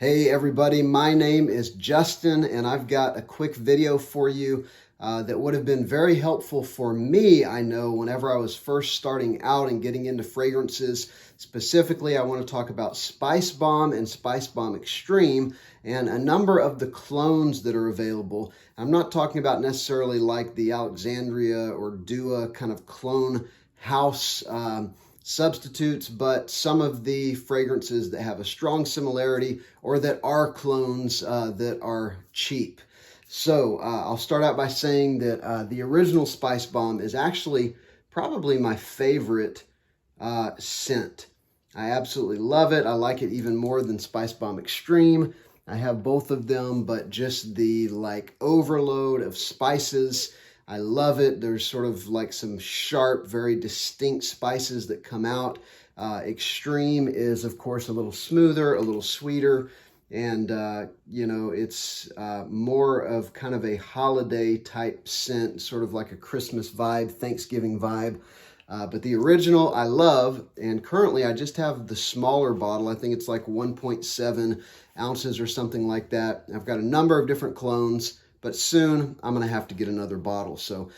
Hey everybody, my name is Justin and I've got a quick video for you that would have been very helpful for me, I know, whenever I was first starting out and getting into fragrances. Specifically, I want to talk about Spicebomb and Spicebomb Extreme and a number of the clones that are available. I'm not talking about necessarily like the Alexandria or Dua kind of clone house substitutes, but some of the fragrances that have a strong similarity or that are clones that are cheap. So I'll start out by saying that the original Spicebomb is actually probably my favorite scent. I absolutely love it. I like it even more than Spicebomb Extreme. I have both of them, but just the like overload of spices, I love it. There's sort of like some sharp, very distinct spices that come out. Extreme is, of course, a little smoother, a little sweeter, and, you know, it's more of kind of a holiday type scent, sort of like a Christmas vibe, Thanksgiving vibe. But the original I love, and currently I just have the smaller bottle. I think it's like 1.7 ounces or something like that. I've got a number of different clones, but soon I'm going to have to get another bottle. So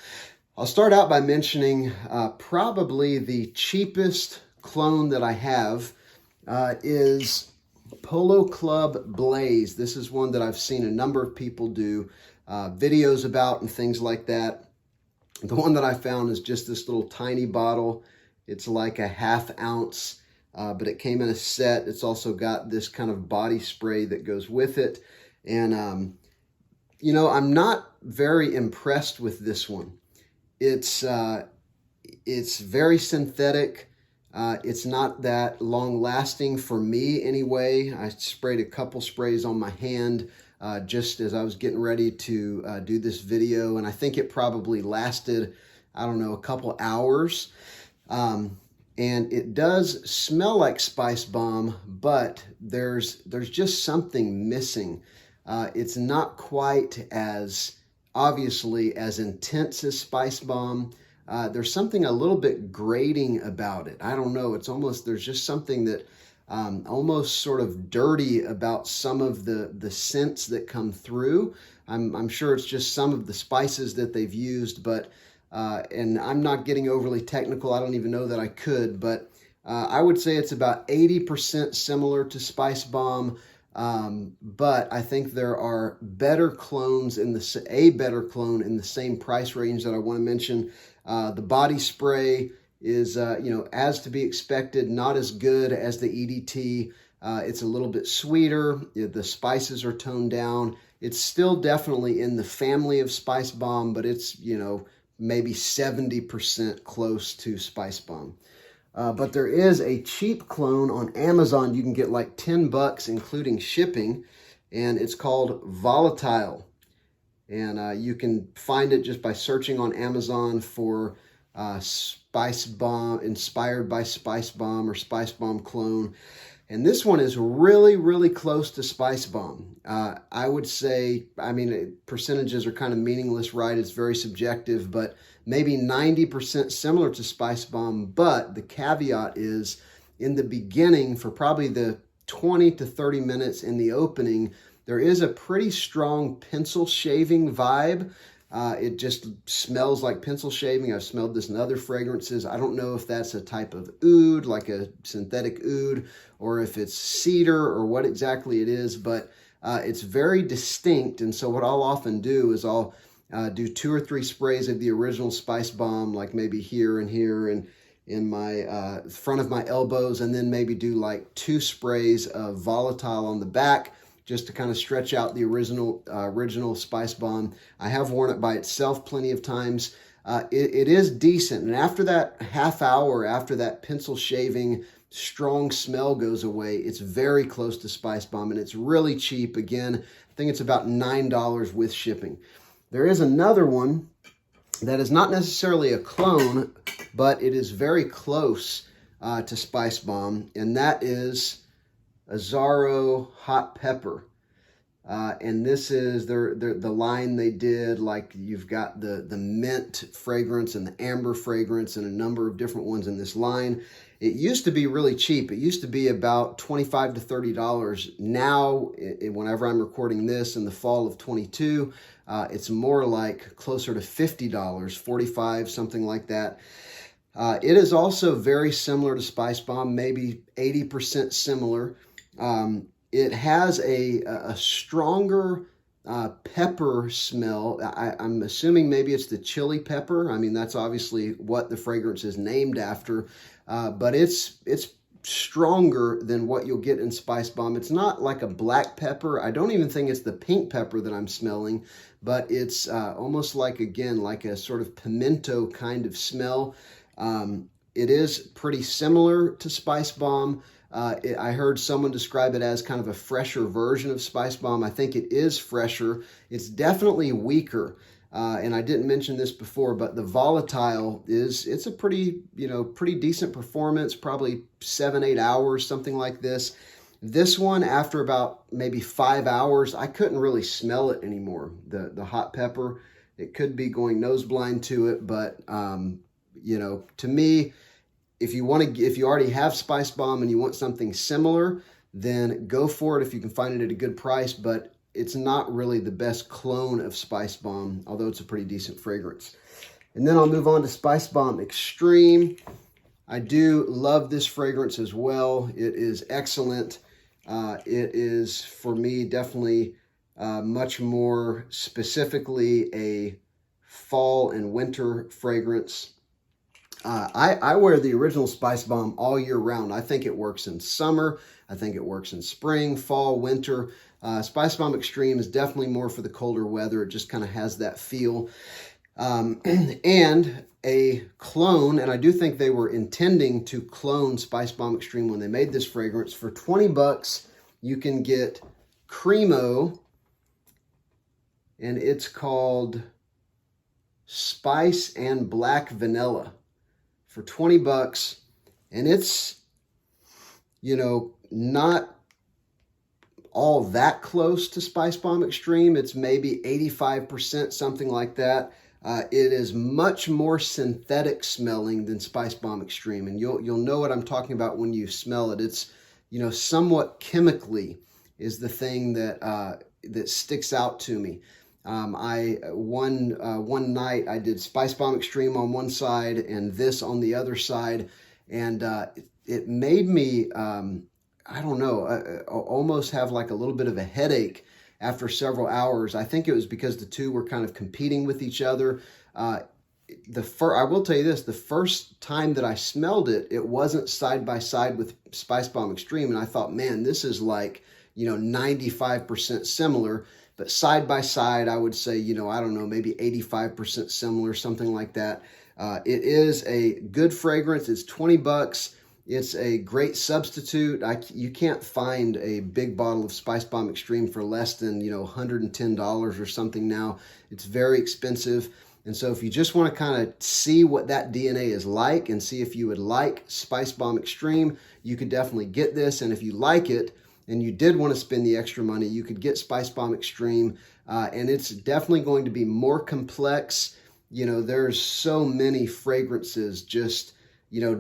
I'll start out by mentioning probably the cheapest clone that I have is Polo Club Blaze. This is one that I've seen a number of people do videos about and things like that. The one that I found is just this little tiny bottle. It's like a ½ ounce, but it came in a set. It's also got this kind of body spray that goes with it. And you know, I'm not very impressed with this one. It's very synthetic. It's not that long lasting for me anyway. I sprayed a couple sprays on my hand just as I was getting ready to do this video, and I think it probably lasted, I don't know, a couple hours. And it does smell like Spicebomb, but there's just something missing. It's not quite as, obviously, as intense as Spicebomb. There's something a little bit grating about it. I don't know. It's almost, there's just something that almost sort of dirty about some of the scents that come through. I'm sure it's just some of the spices that they've used, but, and I'm not getting overly technical. I don't even know that I could, but I would say it's about 80% similar to Spicebomb. But I think there are better clones in a better clone in the same price range that I want to mention. The body spray is, you know, as to be expected, not as good as the EDT. It's a little bit sweeter. The spices are toned down. It's still definitely in the family of Spicebomb, but it's, you know, maybe 70% close to Spicebomb. But there is a cheap clone on Amazon. You can get like 10 bucks, including shipping, and it's called Volatile. And you can find it just by searching on Amazon for Spicebomb, inspired by Spicebomb, or Spicebomb clone. And this one is really, really close to Spicebomb. I would say, I mean, percentages are kind of meaningless, right? It's very subjective, but maybe 90% similar to Spicebomb. But the caveat is, in the beginning, for probably the 20 to 30 minutes in the opening, there is a pretty strong pencil shaving vibe. It just smells like pencil shaving. I've smelled this in other fragrances. I don't know if that's a type of oud, like a synthetic oud, or if it's cedar or what exactly it is, but it's very distinct. And so what I'll often do is I'll do 2 or 3 sprays of the original Spicebomb, like maybe here and here and in my front of my elbows, and then maybe do like 2 sprays of Volatile on the back, just to kind of stretch out the original Spicebomb. I have worn it by itself plenty of times. It is decent. And after that ½ hour, after that pencil shaving strong smell goes away, it's very close to Spicebomb, and it's really cheap. Again, I think it's about $9 with shipping. There is another one that is not necessarily a clone, but it is very close to Spicebomb, and that is Azaro Hot Pepper. And this is the line they did. Like, you've got the mint fragrance and the amber fragrance and a number of different ones in this line. It used to be really cheap. It used to be about $25 to $30. Now, whenever I'm recording this in the fall of 22, it's more like closer to $50, $45, something like that. It is also very similar to Spicebomb, maybe 80% similar. It has a stronger pepper smell. I'm assuming maybe it's the chili pepper. I mean, that's obviously what the fragrance is named after, but it's stronger than what you'll get in Spicebomb. It's not like a black pepper. I don't even think it's the pink pepper that I'm smelling, but it's almost like, again, like a sort of pimento kind of smell. It is pretty similar to Spicebomb. I heard someone describe it as kind of a fresher version of Spicebomb. I think it is fresher. It's definitely weaker. And I didn't mention this before, but the Volatile it's a pretty decent performance, probably 7-8 hours, something like this. This one, after about maybe 5 hours, I couldn't really smell it anymore. The hot pepper, it could be going nose blind to it, but to me, if you already have Spicebomb and you want something similar, then go for it if you can find it at a good price. But it's not really the best clone of Spicebomb, although it's a pretty decent fragrance. And then I'll move on to Spicebomb Extreme. I do love this fragrance as well. It is excellent. It is, for me, definitely much more specifically a fall and winter fragrance. I wear the original Spicebomb all year round. I think it works in summer. I think it works in spring, fall, winter. Spicebomb Extreme is definitely more for the colder weather. It just kind of has that feel. And a clone, and I do think they were intending to clone Spicebomb Extreme when they made this fragrance. For 20 bucks, you can get Cremo, and it's called Spice and Black Vanilla. For 20 bucks, and it's, not all that close to Spicebomb Extreme. It's maybe 85%, something like that. It is much more synthetic smelling than Spicebomb Extreme, and you'll know what I'm talking about when you smell it. It's, somewhat chemically is the thing that sticks out to me. One night I did Spicebomb Extreme on one side and this on the other side, and it made me, I don't know, almost have like a little bit of a headache after several hours. I think it was because the two were kind of competing with each other. I will tell you this, the first time that I smelled it, it wasn't side by side with Spicebomb Extreme, and I thought, man, this is like, 95% similar. But side by side, I would say, I don't know, maybe 85% similar, something like that. It is a good fragrance. It's 20 bucks. It's a great substitute. You can't find a big bottle of Spicebomb Extreme for less than, $110 or something now. It's very expensive. And so if you just want to kind of see what that DNA is like and see if you would like Spicebomb Extreme, you could definitely get this. And if you like it, and you did want to spend the extra money, you could get Spicebomb Extreme, and it's definitely going to be more complex. There's so many fragrances just,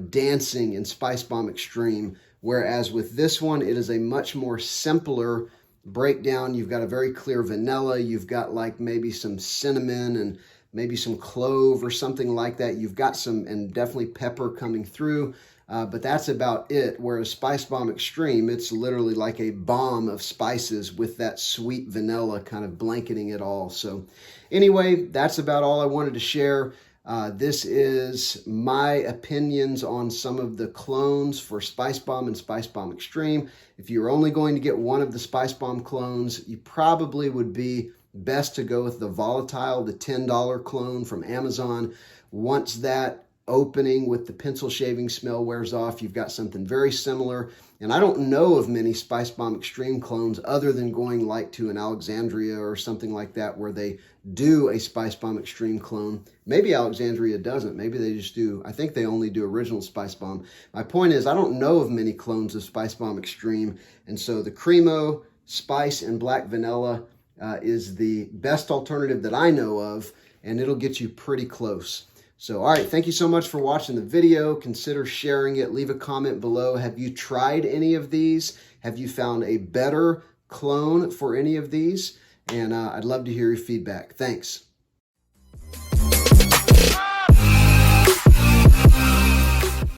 dancing in Spicebomb Extreme, whereas with this one, it is a much more simpler breakdown. You've got a very clear vanilla. You've got like maybe some cinnamon and maybe some clove or something like that. You've got some, and definitely pepper coming through. But that's about it. Whereas Spicebomb Extreme, it's literally like a bomb of spices with that sweet vanilla kind of blanketing it all. So anyway, that's about all I wanted to share. This is my opinions on some of the clones for Spicebomb and Spicebomb Extreme. If you're only going to get one of the Spicebomb clones, you probably would be best to go with the Volatile, the $10 clone from Amazon. Once that opening with the pencil shaving smell wears off, you've got something very similar. And I don't know of many Spicebomb Extreme clones other than going like to an Alexandria or something like that where they do a Spicebomb Extreme clone. Maybe Alexandria doesn't. Maybe they just do. I think they only do original Spicebomb. My point is, I don't know of many clones of Spicebomb Extreme. And so the Cremo, spice and black vanilla is the best alternative that I know of, and it'll get you pretty close. So, all right, thank you so much for watching the video. Consider sharing it. Leave a comment below. Have you tried any of these? Have you found a better clone for any of these? And I'd love to hear your feedback. Thanks.